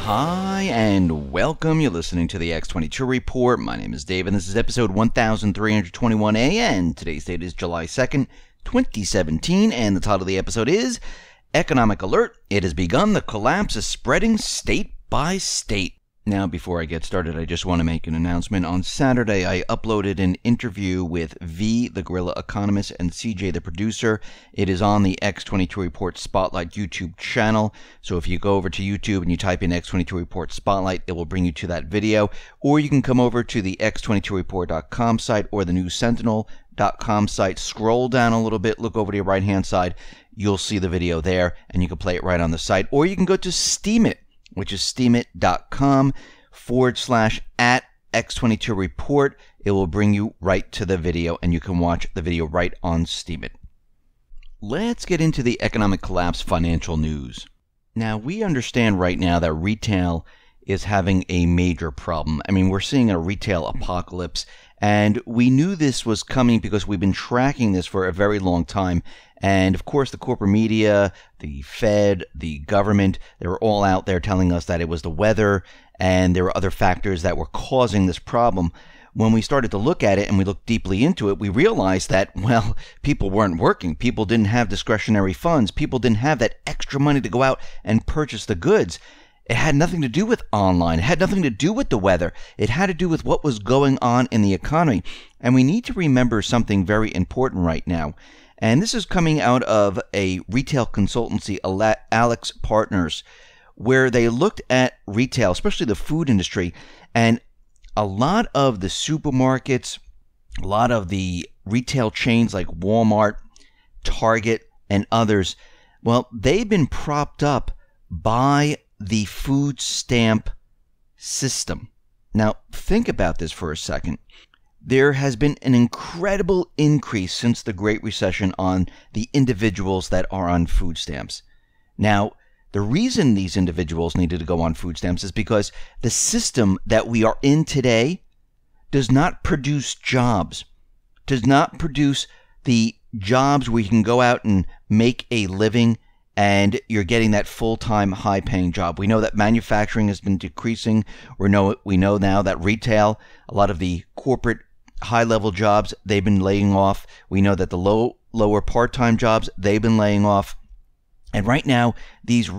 Hi and welcome. You're listening to the X22 Report. My name is Dave and this is episode 1321A and today's date is July 2nd, 2017, and the title of the episode is Economic Alert. It has begun. The collapse is spreading state by state. Now, before I get started, I just want to make an announcement. On Saturday, I uploaded an interview with V, the guerrilla economist, and CJ, the producer. It is on the X22 Report Spotlight YouTube channel. So if you go over to YouTube and you type in X22 Report Spotlight, it will bring you to that video. Or you can come over to the X22report.com site or the newsentinel.com site. Scroll down a little bit, look over to your right-hand side. You'll see the video there, and you can play it right on the site. Or you can go to Steemit, which is steemit.com/@X22Report. It will bring you right to the video, and you can watch the video right on Steemit. Let's get into the economic collapse financial news. Now, we understand right now that retail is having a major problem. I mean, we're seeing a retail apocalypse, and we knew this was coming because we've been tracking this for a very long time. And of course, the corporate media, the Fed, the government, they were all out there telling us that it was the weather and there were other factors that were causing this problem. When we started to look at it and we looked deeply into it, we realized that, well, people weren't working. People didn't have discretionary funds. People didn't have that extra money to go out and purchase the goods. It had nothing to do with online. It had nothing to do with the weather. It had to do with what was going on in the economy. And we need to remember something very important right now. And this is coming out of a retail consultancy, Alex Partners, where they looked at retail, especially the food industry, and a lot of the supermarkets, a lot of the retail chains like Walmart, Target, and others, well, they've been propped up by the food stamp system. Now, think about this for a second. There has been an incredible increase since the Great Recession on the individuals that are on food stamps. Now, the reason these individuals needed to go on food stamps is because the system that we are in today does not produce jobs, does not produce the jobs where you can go out and make a living and you're getting that full-time, high-paying job. We know that manufacturing has been decreasing. We know now that retail, a lot of the corporate high-level jobs, they've been laying off. We know that the lower part-time jobs, they've been laying off. And right now, these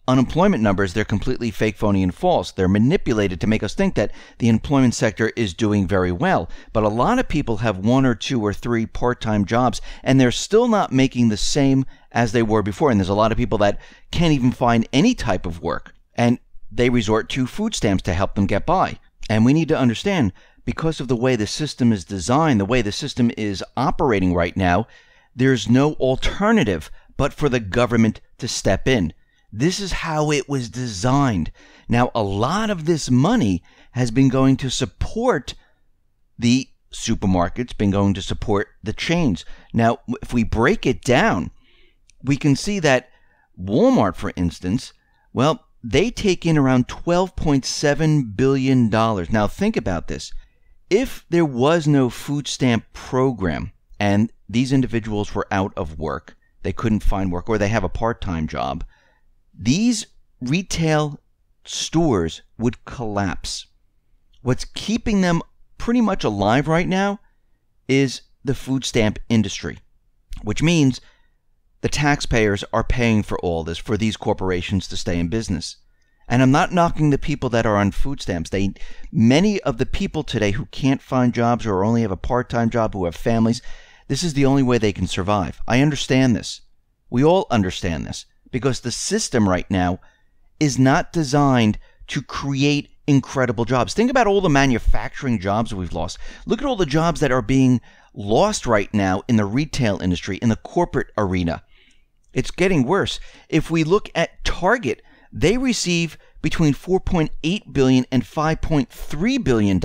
unemployment numbers, they're completely fake, phony, and false. They're manipulated to make us think that the employment sector is doing very well. But a lot of people have 1 or 2 or 3 part-time jobs, and they're still not making the same as they were before. And there's a lot of people that can't even find any type of work, and they resort to food stamps to help them get by. And we need to understand, because of the way the system is designed, the way the system is operating right now, there's no alternative but for the government to step in. This is how it was designed. Now, a lot of this money has been going to support the supermarkets, been going to support the chains. Now, if we break it down, we can see that Walmart, for instance, well, they take in around $12.7 billion. Now, think about this. If there was no food stamp program and these individuals were out of work, they couldn't find work, or they have a part-time job, these retail stores would collapse. What's keeping them pretty much alive right now is the food stamp industry, which means the taxpayers are paying for all this, for these corporations to stay in business. And I'm not knocking the people that are on food stamps. Many of the people today who can't find jobs or only have a part-time job, who have families, this is the only way they can survive. I understand this. We all understand this, because the system right now is not designed to create incredible jobs. Think about all the manufacturing jobs we've lost. Look at all the jobs that are being lost right now in the retail industry, in the corporate arena. It's getting worse. If we look at Target, they receive between $4.8 billion and $5.3 billion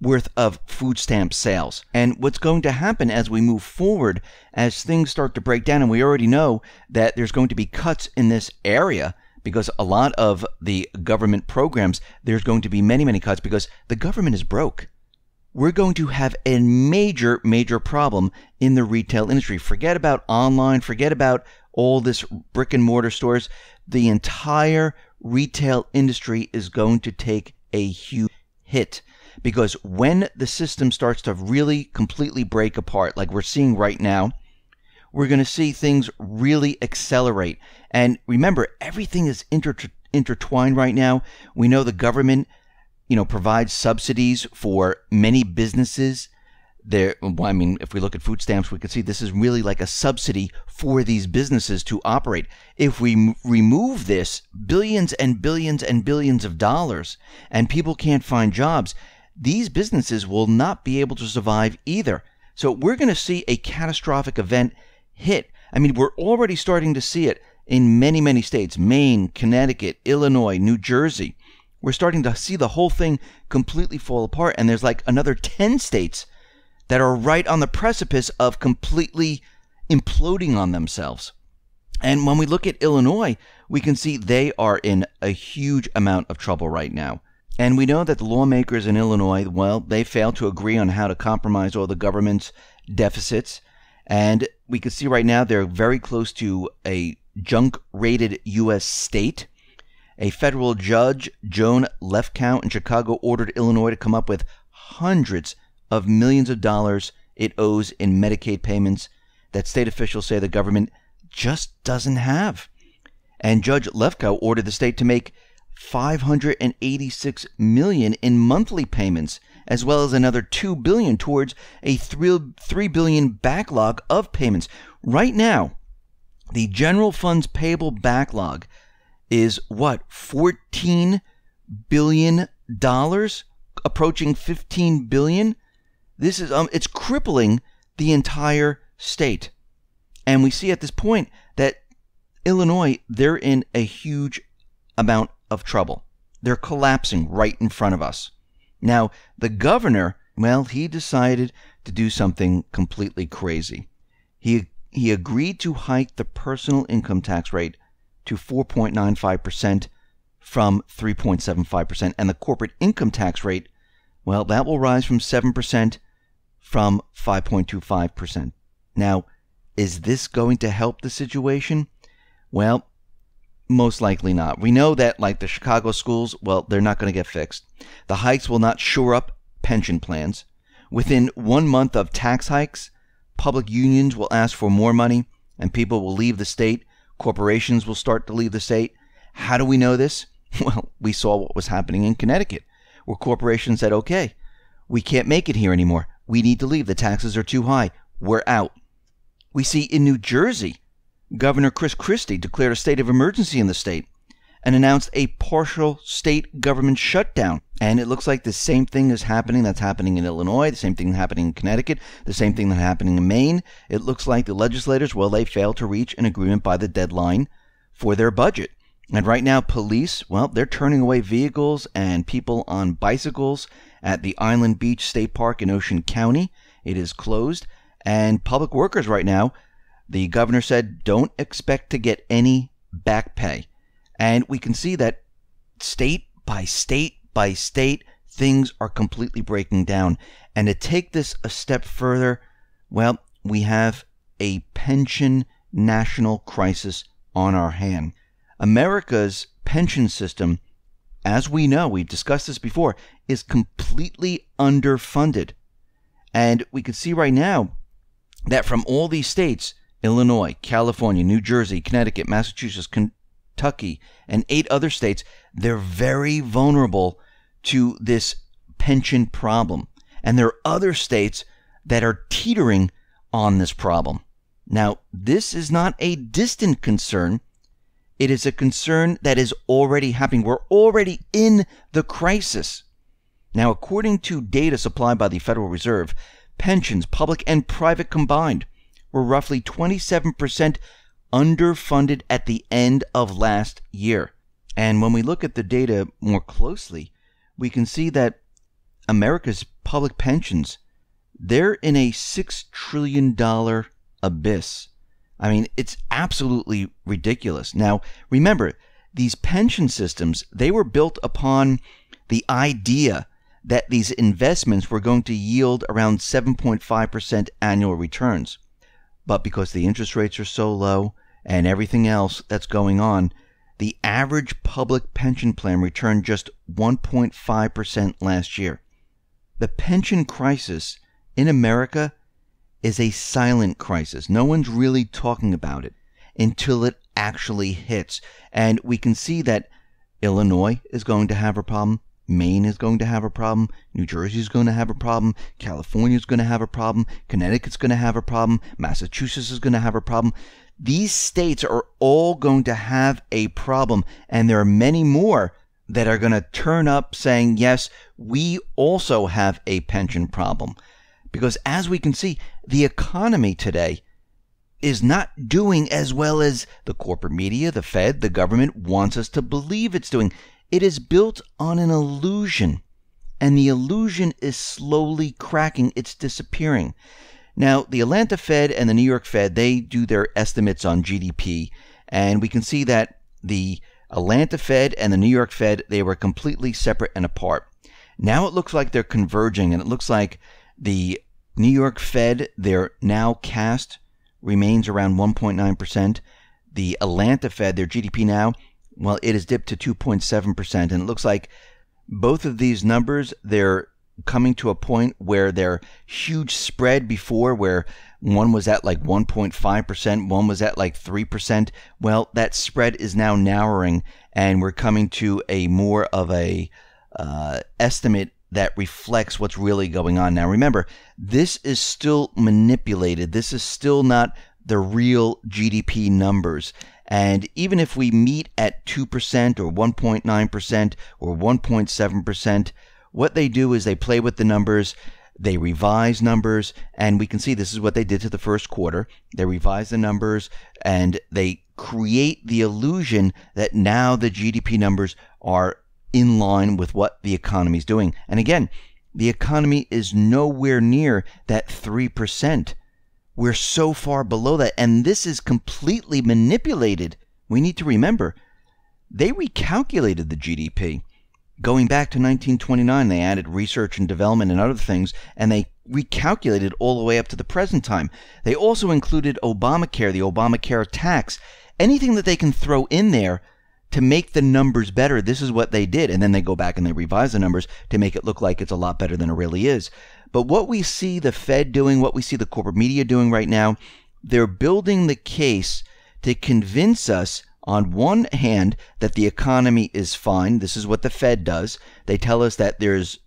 worth of food stamp sales. And what's going to happen as we move forward, as things start to break down, and we already know that there's going to be cuts in this area, because a lot of the government programs, there's going to be many, many cuts because the government is broke. We're going to have a major, major problem in the retail industry. Forget about online, forget about all this brick and mortar stores. The entire retail industry is going to take a huge hit, because when the system starts to really completely break apart, like we're seeing right now, we're going to see things really accelerate. And remember, everything is intertwined right now. We know the government, provides subsidies for many businesses. If we look at food stamps, we can see this is really like a subsidy for these businesses to operate. If we remove this, billions and billions and billions of dollars, and people can't find jobs, these businesses will not be able to survive either. So we're going to see a catastrophic event hit. We're already starting to see it in many, many states: Maine, Connecticut, Illinois, New Jersey. We're starting to see the whole thing completely fall apart, and there's like another 10 states that are right on the precipice of completely imploding on themselves. And when we look at Illinois, we can see they are in a huge amount of trouble right now. And we know that the lawmakers in Illinois, well, they failed to agree on how to compromise all the government's deficits. And we can see right now they're very close to a junk-rated U.S. state. A federal judge, Joan Lefkow in Chicago, ordered Illinois to come up with hundreds of millions of dollars it owes in Medicaid payments that state officials say the government just doesn't have. And Judge Lefkow ordered the state to make $586 million in monthly payments, as well as another $2 billion towards a $3 billion backlog of payments. Right now, the general fund's payable backlog is what, $14 billion, approaching $15 billion. This is it's crippling the entire state. And we see at this point that Illinois, they're in a huge amount of trouble. They're collapsing right in front of us. Now, the governor, well, he decided to do something completely crazy. He agreed to hike the personal income tax rate to 4.95% from 3.75%, and the corporate income tax rate, well, that will rise from 7% from 5.25%. Now, is this going to help the situation? Well, most likely not. We know that, like the Chicago schools, well, they're not going to get fixed. The hikes will not shore up pension plans. Within 1 month of tax hikes, public unions will ask for more money, and people will leave the state. Corporations will start to leave the state. How do we know this? Well, we saw what was happening in Connecticut, where corporations said, okay, we can't make it here anymore. We need to leave. The taxes are too high. We're out. We see in New Jersey, Governor Chris Christie declared a state of emergency in the state and announced a partial state government shutdown. And it looks like the same thing is happening that's happening in Illinois, the same thing happening in Connecticut, the same thing that's happening in Maine. It looks like the legislators, well, they failed to reach an agreement by the deadline for their budget. And right now, police, well, they're turning away vehicles and people on bicycles at the Island Beach State Park in Ocean County. It is closed. And public workers right now, the governor said, don't expect to get any back pay. And we can see that state by state by state, things are completely breaking down. And to take this a step further, well, we have a pension national crisis on our hand. America's pension system, as we know, we've discussed this before, is completely underfunded. And we can see right now that from all these states, Illinois, California, New Jersey, Connecticut, Massachusetts, Kentucky, and 8 other states, they're very vulnerable to this pension problem. And there are other states that are teetering on this problem. Now, this is not a distant concern. It is a concern that is already happening. We're already in the crisis. Now, according to data supplied by the Federal Reserve, pensions, public and private combined, were roughly 27% underfunded at the end of last year. And when we look at the data more closely, we can see that America's public pensions, they're in a $6 trillion abyss. I mean, it's absolutely ridiculous. Now, remember, these pension systems, they were built upon the idea that these investments were going to yield around 7.5% annual returns. But because the interest rates are so low and everything else that's going on, the average public pension plan returned just 1.5% last year. The pension crisis in America is a silent crisis. No one's really talking about it until it actually hits. And we can see that Illinois is going to have a problem. Maine is going to have a problem. New Jersey is going to have a problem. California is going to have a problem. Connecticut's going to have a problem. Massachusetts is going to have a problem. These states are all going to have a problem, and there are many more that are going to turn up saying, yes, we also have a pension problem. Because as we can see, the economy today is not doing as well as the corporate media, the Fed, the government wants us to believe it's doing. It is built on an illusion, and the illusion is slowly cracking. It's disappearing. Now, the Atlanta Fed and the New York Fed, they do their estimates on GDP, and we can see that the Atlanta Fed and the New York Fed, they were completely separate and apart. Now it looks like they're converging, and it looks like the New York Fed, their now cast remains around 1.9%. The Atlanta Fed, their GDP now, well, it has dipped to 2.7%, and it looks like both of these numbers, they're coming to a point where their huge spread before, where one was at like 1.5%, one was at like 3%. Well, that spread is now narrowing, and we're coming to a more of a estimate that reflects what's really going on. Now, remember, this is still manipulated. This is still not the real GDP numbers. And even if we meet at 2% or 1.9% or 1.7%, what they do is they play with the numbers, they revise numbers, and we can see this is what they did to the first quarter. They revise the numbers, and they create the illusion that now the GDP numbers are in line with what the economy is doing. And again, the economy is nowhere near that 3%. We're so far below that, and this is completely manipulated. We need to remember, they recalculated the GDP. Going back to 1929, they added research and development and other things, and they recalculated all the way up to the present time. They also included Obamacare, the Obamacare tax, anything that they can throw in there to make the numbers better. This is what they did, and then they go back and they revise the numbers to make it look like it's a lot better than it really is. But what we see the Fed doing, what we see the corporate media doing right now, they're building the case to convince us on one hand that the economy is fine. This is what the Fed does. They tell us that there's,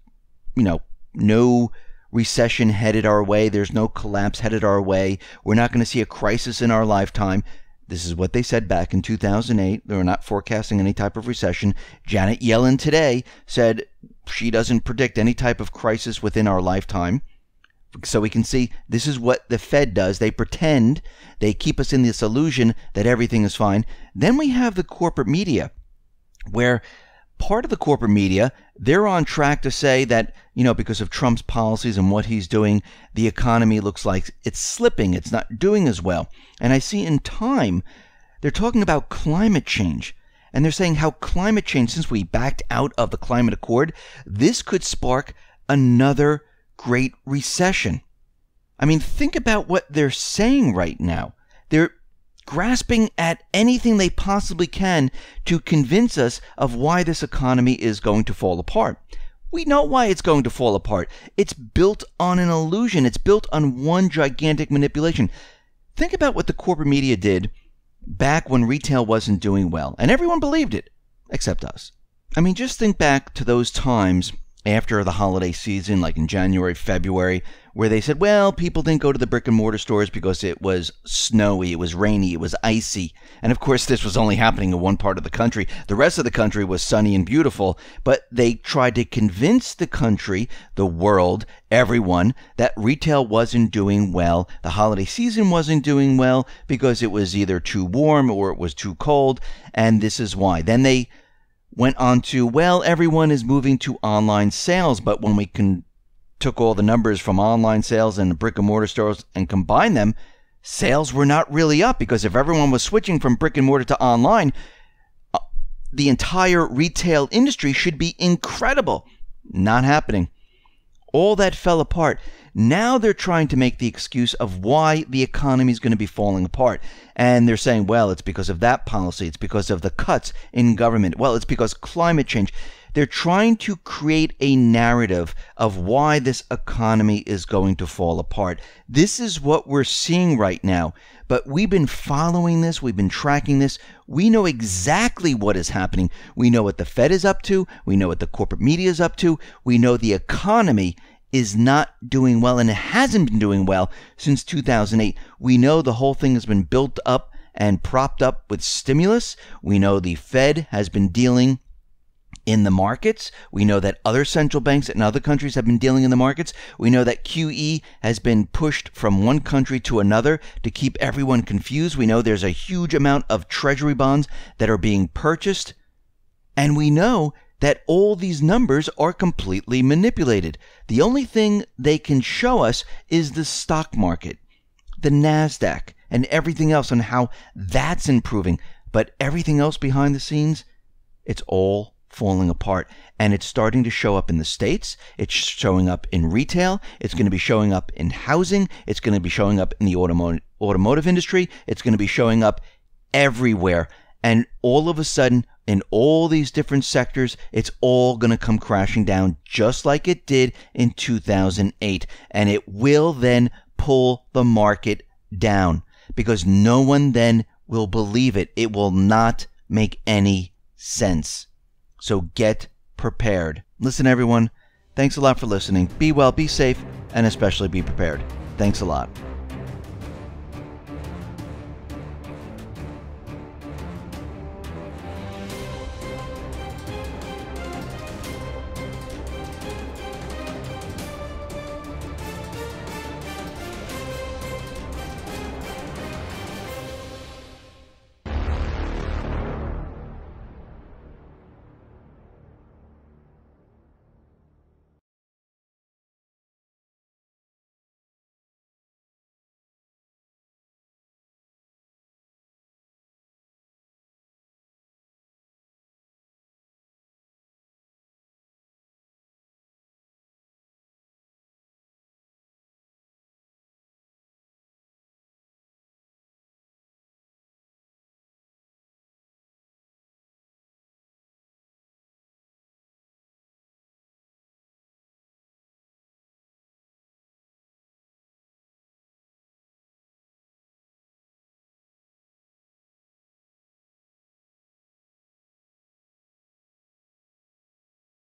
no recession headed our way. There's no collapse headed our way. We're not going to see a crisis in our lifetime. This is what they said back in 2008. They were not forecasting any type of recession. Janet Yellen today said she doesn't predict any type of crisis within our lifetime. So we can see this is what the Fed does. They pretend, they keep us in this illusion that everything is fine. Then we have the corporate media, where part of the corporate media, they're on track to say that, because of Trump's policies and what he's doing, the economy looks like it's slipping. It's not doing as well. And I see in Time, they're talking about climate change. And they're saying how climate change, since we backed out of the climate accord, this could spark another great recession. I mean, think about what they're saying right now. They're grasping at anything they possibly can to convince us of why this economy is going to fall apart. We know why it's going to fall apart. It's built on an illusion. It's built on one gigantic manipulation. Think about what the corporate media did back when retail wasn't doing well, and everyone believed it, except us. I mean, just think back to those times after the holiday season, like in January, February, where they said, well, people didn't go to the brick and mortar stores because it was snowy, it was rainy, it was icy. And of course, this was only happening in one part of the country. The rest of the country was sunny and beautiful, but they tried to convince the country, the world, everyone, that retail wasn't doing well. The holiday season wasn't doing well because it was either too warm or it was too cold, and this is why. Then they went on to, well, everyone is moving to online sales, but when we took all the numbers from online sales and brick and mortar stores and combined them, sales were not really up, because if everyone was switching from brick and mortar to online, the entire retail industry should be incredible. Not happening. All that fell apart. Now they're trying to make the excuse of why the economy is going to be falling apart. And they're saying, well, it's because of that policy. It's because of the cuts in government. Well, it's because climate change. They're trying to create a narrative of why this economy is going to fall apart. This is what we're seeing right now. But we've been following this. We've been tracking this. We know exactly what is happening. We know what the Fed is up to. We know what the corporate media is up to. We know the economy is not doing well, and it hasn't been doing well since 2008. We know the whole thing has been built up and propped up with stimulus. We know the Fed has been dealing in the markets. We know that other central banks in other countries have been dealing in the markets. We know that QE has been pushed from one country to another to keep everyone confused. We know there's a huge amount of treasury bonds that are being purchased. And we know that all these numbers are completely manipulated. The only thing they can show us is the stock market, the NASDAQ, and everything else on how that's improving. But everything else behind the scenes, it's all falling apart. And it's starting to show up in the States. It's showing up in retail. It's going to be showing up in housing. It's going to be showing up in the automotive industry. It's going to be showing up everywhere. And all of a sudden, in all these different sectors, it's all going to come crashing down just like it did in 2008. And it will then pull the market down because no one then will believe it. It will not make any sense. So get prepared. Listen, everyone, thanks a lot for listening. Be well, be safe, and especially be prepared. Thanks a lot.